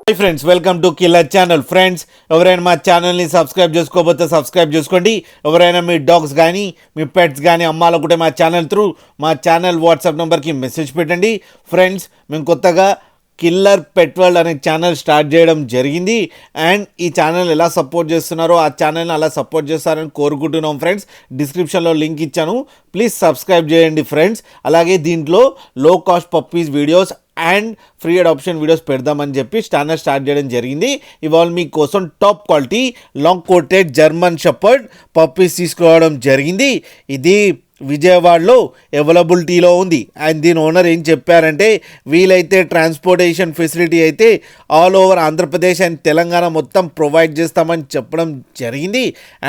Hi friends, welcome to killer channel. Friends, ఎవరైనా మా ఛానల్ని సబ్స్క్రైబ్ చేసుకోకపోతే సబ్స్క్రైబ్ చేసుకోండి. ఎవరైనా మీ డాగ్స్ కానీ మీ పెట్స్ కానీ అమ్మాలనుకుంటే మా ఛానల్ వాట్సాప్ నెంబర్కి మెసేజ్ పెట్టండి. ఫ్రెండ్స్, మేము కొత్తగా కిల్లర్ పెట్ వరల్డ్ అనే ఛానల్ స్టార్ట్ చేయడం జరిగింది. అండ్ ఈ ఛానల్ ఎలా సపోర్ట్ చేస్తున్నారో ఆ ఛానల్ని అలా సపోర్ట్ చేస్తారని కోరుకుంటున్నాం. ఫ్రెండ్స్, డిస్క్రిప్షన్లో లింక్ ఇచ్చాను, ప్లీజ్ సబ్స్క్రైబ్ చేయండి. ఫ్రెండ్స్, అలాగే దీంట్లో low cost puppies videos and free adoption videos పెడదామని చెప్పి ఛానల్ స్టార్ట్ చేయడం జరిగింది. ఇవాళ మీకోసం top quality long coated German shepherd puppies తీసుకురావడం జరిగింది. ఇది విజయవాడలో అవైలబిలిటీలో ఉంది. అండ్ దీని ఓనర్ ఏం చెప్పారంటే, వీలైతే ట్రాన్స్పోర్టేషన్ ఫెసిలిటీ అయితే all over Andhra Pradesh and Telangana మొత్తం ప్రొవైడ్ చేస్తామని చెప్పడం జరిగింది.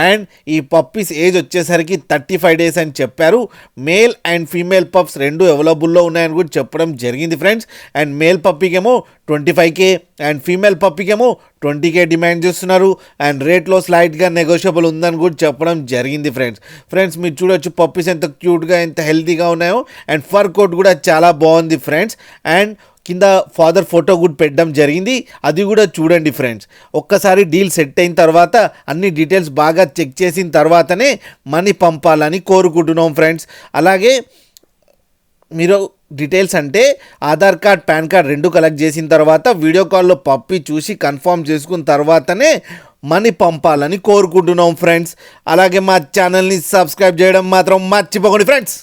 అండ్ ఈ పప్పీస్ ఏజ్ వచ్చేసరికి 35 days అని చెప్పారు. మేల్ అండ్ ఫీమేల్ పప్స్ రెండు అవైలబుల్లో ఉన్నాయని కూడా చెప్పడం జరిగింది. ఫ్రెండ్స్, అండ్ మేల్ పప్పీకేమో 25K అండ్ ఫీమేల్ పప్పీకేమో 20K డిమాండ్ చేస్తున్నారు. అండ్ రేట్లో స్లైట్గా నెగోషియబుల్ ఉందని కూడా చెప్పడం జరిగింది. ఫ్రెండ్స్, మీరు చూడొచ్చు పప్పీస్ ఎంత క్యూట్గా ఎంత హెల్తీగా ఉన్నాయో. అండ్ ఫర్ కోట్ కూడా చాలా బాగుంది ఫ్రెండ్స్. అండ్ కింద ఫాదర్ ఫోటో కూడా పెట్టడం జరిగింది, అది కూడా చూడండి. ఫ్రెండ్స్, ఒక్కసారి డీల్ సెట్ అయిన తర్వాత అన్ని డీటెయిల్స్ బాగా చెక్ చేసిన తర్వాతనే మనీ పంపాలని కోరుకుంటున్నాం. ఫ్రెండ్స్, అలాగే మీరు డీటెయిల్స్ అంటే ఆధార్ కార్డ్ పాన్ కార్డ్ రెండు కలెక్ట్ చేసిన తర్వాత వీడియో కాల్లో పప్పి చూసి కన్ఫర్మ్ చేసుకున్న తర్వాతనే మనీ పంపాలని కోరుకుంటున్నాం. ఫ్రెండ్స్, అలాగే మా ఛానల్ని సబ్స్క్రైబ్ చేయడం మాత్రం మర్చిపోకండి. ఫ్రెండ్స్.